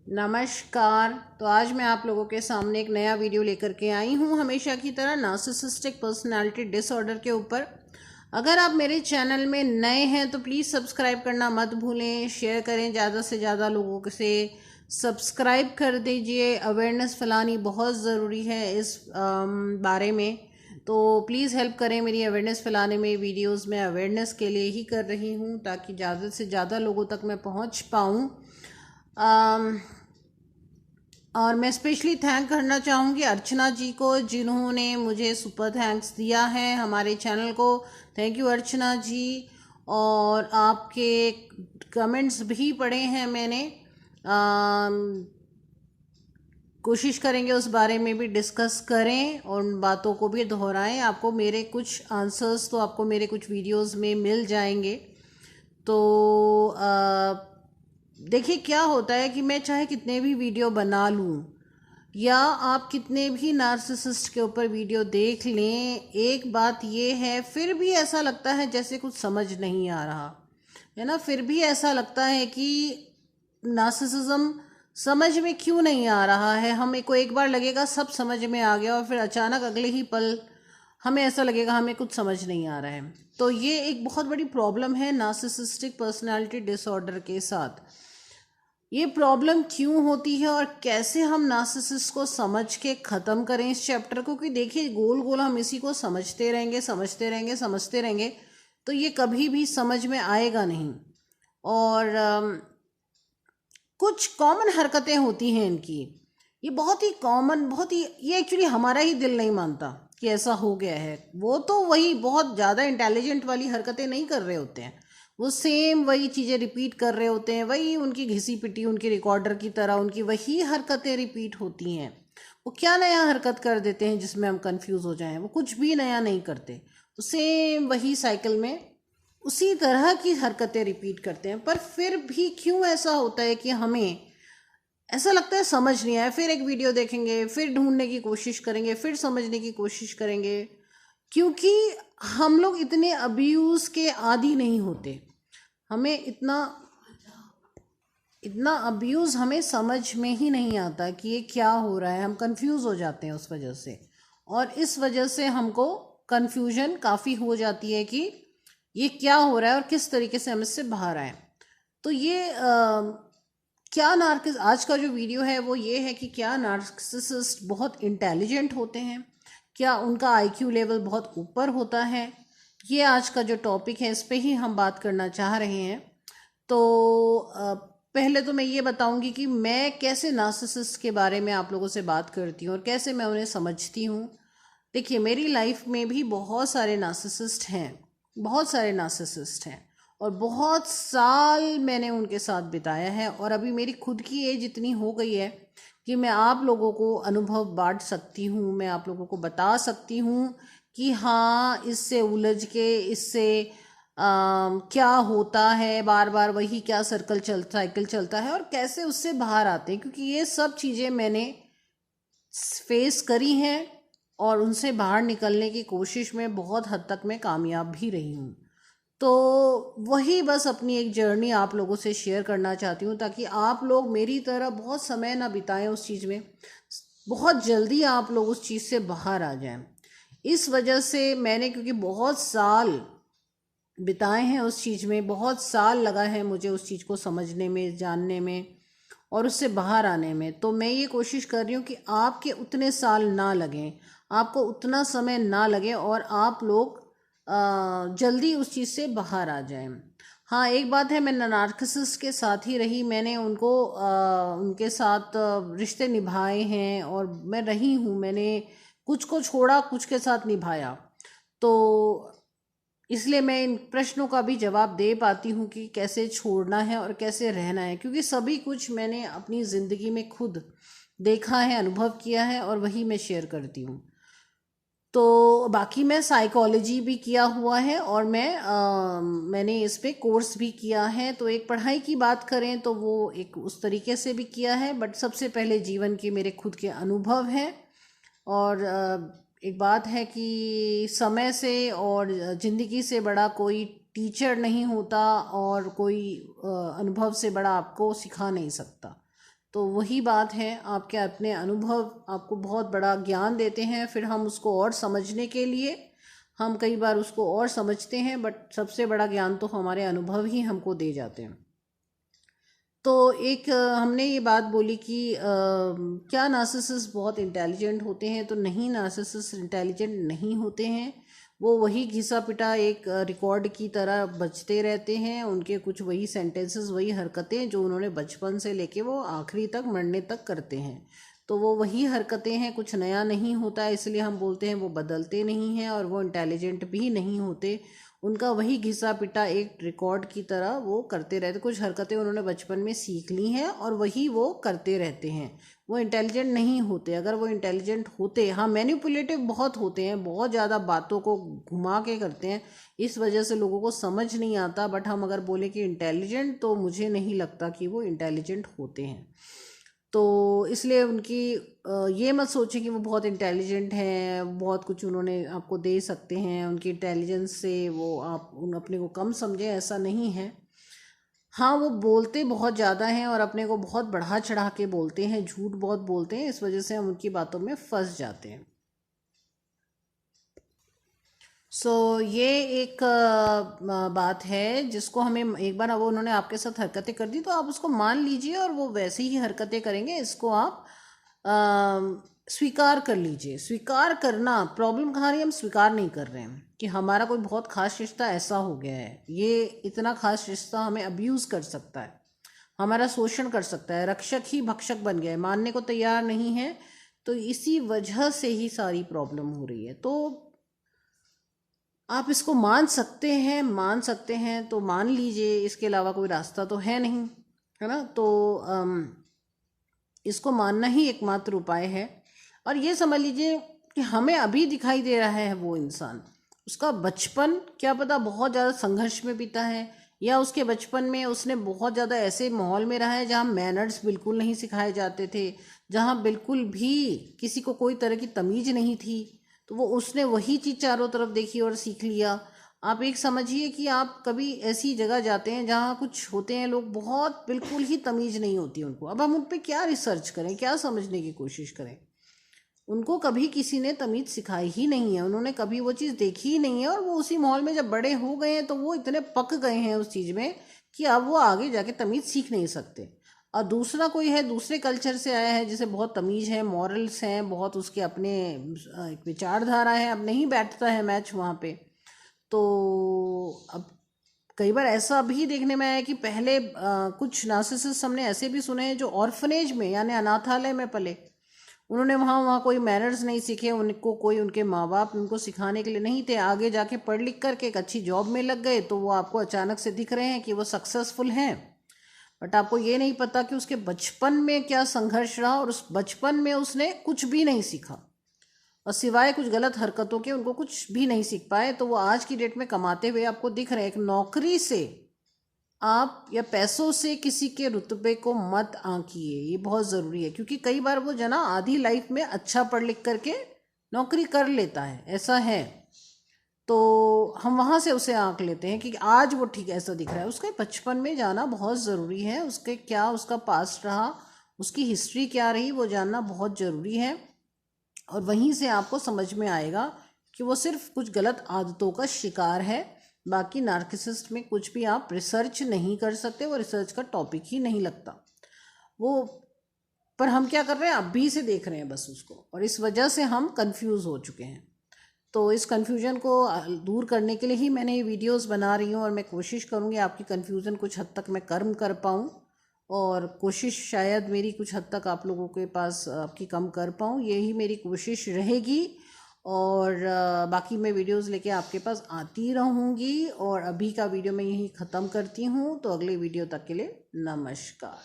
नमस्कार। तो आज मैं आप लोगों के सामने एक नया वीडियो लेकर के आई हूँ, हमेशा की तरह नार्सिसिस्टिक पर्सनालिटी डिसऑर्डर के ऊपर। अगर आप मेरे चैनल में नए हैं तो प्लीज़ सब्सक्राइब करना मत भूलें, शेयर करें, ज़्यादा से ज़्यादा लोगों से सब्सक्राइब कर दीजिए। अवेयरनेस फैलानी बहुत ज़रूरी है इस बारे में, तो प्लीज़ हेल्प करें मेरी अवेयरनेस फैलाने में। वीडियोस मैं अवेयरनेस के लिए ही कर रही हूँ ताकि ज़्यादा से ज़्यादा लोगों तक मैं पहुँच पाऊँ। और मैं स्पेशली थैंक करना चाहूँगी अर्चना जी को, जिन्होंने मुझे सुपर थैंक्स दिया है हमारे चैनल को। थैंक यू अर्चना जी। और आपके कमेंट्स भी पढ़े हैं मैंने। कोशिश करेंगे उस बारे में भी डिस्कस करें और उन बातों को भी दोहराएं। आपको मेरे कुछ आंसर्स तो आपको मेरे कुछ वीडियोस में मिल जाएंगे। तो देखिए क्या होता है कि मैं चाहे कितने भी वीडियो बना लूँ या आप कितने भी नार्सिसिस्ट के ऊपर वीडियो देख लें, एक बात ये है फिर भी ऐसा लगता है जैसे कुछ समझ नहीं आ रहा है ना। फिर भी ऐसा लगता है कि नार्सिसिज्म समझ में क्यों नहीं आ रहा है। हमें को एक बार लगेगा सब समझ में आ गया और फिर अचानक अगले ही पल हमें ऐसा लगेगा हमें कुछ समझ नहीं आ रहा है। तो ये एक बहुत बड़ी प्रॉब्लम है नार्सिसिस्टिक पर्सनालिटी डिसऑर्डर के साथ। ये प्रॉब्लम क्यों होती है और कैसे हम नार्सिसिस्ट को समझ के ख़त्म करें इस चैप्टर को। कि देखिए गोल गोल हम इसी को समझते रहेंगे समझते रहेंगे समझते रहेंगे तो ये कभी भी समझ में आएगा नहीं। और कुछ कॉमन हरकतें होती हैं इनकी, ये बहुत ही कॉमन, बहुत ही, ये एक्चुअली हमारा ही दिल नहीं मानता कि ऐसा हो गया है। वो तो वही बहुत ज़्यादा इंटेलिजेंट वाली हरकतें नहीं कर रहे होते हैं, वो सेम वही चीज़ें रिपीट कर रहे होते हैं, वही उनकी घिसी पिटी उनकी रिकॉर्डर की तरह उनकी वही हरकतें रिपीट होती हैं। वो क्या नया हरकत कर देते हैं जिसमें हम कंफ्यूज हो जाएं? वो कुछ भी नया नहीं करते, तो सेम वही साइकिल में उसी तरह की हरकतें रिपीट करते हैं। पर फिर भी क्यों ऐसा होता है कि हमें ऐसा लगता है समझ नहीं आया, फिर एक वीडियो देखेंगे, फिर ढूंढने की कोशिश करेंगे, फिर समझने की कोशिश करेंगे, क्योंकि हम लोग इतने अब्यूज़ के आदी नहीं होते। हमें इतना इतना अब्यूज़ हमें समझ में ही नहीं आता कि ये क्या हो रहा है। हम कंफ्यूज हो जाते हैं उस वजह से, और इस वजह से हमको कंफ्यूजन काफ़ी हो जाती है कि ये क्या हो रहा है और किस तरीके से हम इससे बाहर आए। तो ये क्या नार्किस आज का जो वीडियो है वो ये है कि क्या नार्सिसिस्ट बहुत इंटेलिजेंट होते हैं, क्या उनका आईक्यू लेवल बहुत ऊपर होता है। ये आज का जो टॉपिक है इस पे ही हम बात करना चाह रहे हैं। तो पहले तो मैं ये बताऊंगी कि मैं कैसे नार्सिसिस्ट के बारे में आप लोगों से बात करती हूँ और कैसे मैं उन्हें समझती हूँ। देखिए मेरी लाइफ में भी बहुत सारे नार्सिसिस्ट हैं, बहुत सारे नार्सिसिस्ट हैं, और बहुत साल मैंने उनके साथ बिताया है। और अभी मेरी खुद की एज इतनी हो गई है कि मैं आप लोगों को अनुभव बांट सकती हूँ, मैं आप लोगों को बता सकती हूँ कि हाँ इससे उलझ के इससे क्या होता है, बार बार वही क्या साइकिल चलता है और कैसे उससे बाहर आते हैं। क्योंकि ये सब चीज़ें मैंने फेस करी हैं और उनसे बाहर निकलने की कोशिश में बहुत हद तक मैं कामयाब भी रही हूँ। तो वही बस अपनी एक जर्नी आप लोगों से शेयर करना चाहती हूँ ताकि आप लोग मेरी तरह बहुत समय ना बिताएं उस चीज़ में, बहुत जल्दी आप लोग उस चीज़ से बाहर आ जाएं। इस वजह से मैंने, क्योंकि बहुत साल बिताए हैं उस चीज़ में, बहुत साल लगा है मुझे उस चीज़ को समझने में, जानने में और उससे बाहर आने में। तो मैं ये कोशिश कर रही हूँ कि आपके उतने साल ना लगें, आपको उतना समय ना लगे और आप लोग जल्दी उस चीज़ से बाहर आ जाएं। हाँ एक बात है, मैं नार्सिसिस्ट के साथ ही रही, मैंने उनको उनके साथ रिश्ते निभाए हैं और मैं रही हूँ। मैंने कुछ को छोड़ा, कुछ के साथ निभाया, तो इसलिए मैं इन प्रश्नों का भी जवाब दे पाती हूँ कि कैसे छोड़ना है और कैसे रहना है। क्योंकि सभी कुछ मैंने अपनी ज़िंदगी में खुद देखा है, अनुभव किया है और वही मैं शेयर करती हूँ। तो बाकी मैं साइकोलॉजी भी किया हुआ है और मैंने इस पे कोर्स भी किया है। तो एक पढ़ाई की बात करें तो वो एक उस तरीके से भी किया है, बट सबसे पहले जीवन के मेरे खुद के अनुभव हैं। और एक बात है कि समय से और ज़िंदगी से बड़ा कोई टीचर नहीं होता और कोई अनुभव से बड़ा आपको सिखा नहीं सकता। तो वही बात है, आपके अपने अनुभव आपको बहुत बड़ा ज्ञान देते हैं, फिर हम उसको और समझने के लिए हम कई बार उसको और समझते हैं, बट सबसे बड़ा ज्ञान तो हमारे अनुभव ही हमको दे जाते हैं। तो एक हमने ये बात बोली कि क्या नार्सिसिस्ट बहुत इंटेलिजेंट होते हैं, तो नहीं, नार्सिसिस्ट इंटेलिजेंट नहीं होते हैं। वो वही घिसा पिटा एक रिकॉर्ड की तरह बजते रहते हैं, उनके कुछ वही सेंटेंसेस, वही हरकतें जो उन्होंने बचपन से लेके वो आखिरी तक, मरने तक करते हैं। तो वो वही हरकतें हैं, कुछ नया नहीं होता है, इसलिए हम बोलते हैं वो बदलते नहीं हैं और वो इंटेलिजेंट भी नहीं होते। उनका वही घिसा पिटा एक रिकॉर्ड की तरह वो करते रहते, कुछ हरकतें उन्होंने बचपन में सीख ली हैं और वही वो करते रहते हैं। वो इंटेलिजेंट नहीं होते। अगर वो इंटेलिजेंट होते, हाँ मैनिपुलेटिव बहुत होते हैं, बहुत ज़्यादा बातों को घुमा के करते हैं, इस वजह से लोगों को समझ नहीं आता। बट हम अगर बोले कि इंटेलिजेंट, तो मुझे नहीं लगता कि वो इंटेलिजेंट होते हैं। तो इसलिए उनकी ये मत सोचें कि वो बहुत इंटेलिजेंट हैं, बहुत कुछ उन्होंने आपको दे सकते हैं, उनकी इंटेलिजेंस से वो आप उन अपने को कम समझें, ऐसा नहीं है। हाँ, वो बोलते बहुत ज़्यादा हैं और अपने को बहुत बढ़ा चढ़ा के बोलते हैं, झूठ बहुत बोलते हैं, इस वजह से हम उनकी बातों में फंस जाते हैं। ये एक बात है जिसको हमें एक बार वो उन्होंने आपके साथ हरकतें कर दी, तो आप उसको मान लीजिए और वो वैसे ही हरकतें करेंगे, इसको आप स्वीकार कर लीजिए। स्वीकार करना, प्रॉब्लम कहाँ रही है, हम स्वीकार नहीं कर रहे हैं कि हमारा कोई बहुत खास रिश्ता ऐसा हो गया है, ये इतना खास रिश्ता हमें अब्यूज़ कर सकता है, हमारा शोषण कर सकता है, रक्षक ही भक्षक बन गया है, मानने को तैयार नहीं है। तो इसी वजह से ही सारी प्रॉब्लम हो रही है। तो आप इसको मान सकते हैं, मान सकते हैं तो मान लीजिए, इसके अलावा कोई रास्ता तो है नहीं, है ना। तो इसको मानना ही एकमात्र उपाय है। और ये समझ लीजिए कि हमें अभी दिखाई दे रहा है वो इंसान, उसका बचपन क्या पता बहुत ज़्यादा संघर्ष में बीता है, या उसके बचपन में उसने बहुत ज़्यादा ऐसे माहौल में रहा है जहाँ मैनर्स बिल्कुल नहीं सिखाए जाते थे, जहाँ बिल्कुल भी किसी को कोई तरह की तमीज़ नहीं थी, तो वो उसने वही चीज़ चारों तरफ देखी और सीख लिया। आप एक समझिए कि आप कभी ऐसी जगह जाते हैं जहाँ कुछ होते हैं लोग, बहुत बिल्कुल ही तमीज़ नहीं होती उनको, अब हम उन पर क्या रिसर्च करें, क्या समझने की कोशिश करें। उनको कभी किसी ने तमीज़ सिखाई ही नहीं है, उन्होंने कभी वो चीज़ देखी ही नहीं है, और वो उसी माहौल में जब बड़े हो गए हैं तो वो इतने पक गए हैं उस चीज़ में कि अब वो आगे जाके तमीज़ सीख नहीं सकते। और दूसरा कोई है, दूसरे कल्चर से आया है, जिसे बहुत तमीज़ है, मॉरल्स हैं, बहुत उसके अपने एक विचारधारा है, अब नहीं बैठता है मैच वहाँ पे। तो अब कई बार ऐसा भी देखने में आया कि पहले कुछ नार्सिसिस्ट हमने ऐसे भी सुने हैं जो ऑर्फनेज में, यानी अनाथालय में पले, उन्होंने वहाँ कोई मैनर्स नहीं सीखे, उनको कोई उनके माँ बाप उनको सिखाने के लिए नहीं थे, आगे जाके पढ़ लिख करके एक अच्छी जॉब में लग गए, तो वो आपको अचानक से दिख रहे हैं कि वो सक्सेसफुल हैं। बट आपको ये नहीं पता कि उसके बचपन में क्या संघर्ष रहा, और उस बचपन में उसने कुछ भी नहीं सीखा, और सिवाय कुछ गलत हरकतों के उनको कुछ भी नहीं सीख पाए। तो वो आज की डेट में कमाते हुए आपको दिख रहे हैं। एक नौकरी से आप या पैसों से किसी के रुतबे को मत आंकिए, ये बहुत ज़रूरी है, क्योंकि कई बार वो जना आधी लाइफ में अच्छा पढ़ लिख करके नौकरी कर लेता है, ऐसा है, तो हम वहाँ से उसे आंक लेते हैं कि आज वो ठीक ऐसा दिख रहा है। उसके बचपन में जाना बहुत ज़रूरी है, उसके क्या उसका पास्ट रहा, उसकी हिस्ट्री क्या रही, वो जानना बहुत ज़रूरी है। और वहीं से आपको समझ में आएगा कि वो सिर्फ कुछ गलत आदतों का शिकार है। बाकी नार्सिसिस्ट में कुछ भी आप रिसर्च नहीं कर सकते, वो रिसर्च का टॉपिक ही नहीं लगता वो। पर हम क्या कर रहे हैं, अभी से देख रहे हैं बस उसको, और इस वजह से हम कंफ्यूज हो चुके हैं। तो इस कन्फ्यूजन को दूर करने के लिए ही मैंने ये वीडियोस बना रही हूँ, और मैं कोशिश करूँगी आपकी कन्फ्यूज़न कुछ हद तक मैं कम कर पाऊँ, और कोशिश शायद मेरी कुछ हद तक आप लोगों के पास आपकी कम कर पाऊँ, यही मेरी कोशिश रहेगी। और बाकी मैं वीडियोस लेके आपके पास आती रहूँगी। और अभी का वीडियो मैं यही ख़त्म करती हूँ, तो अगले वीडियो तक के लिए नमस्कार।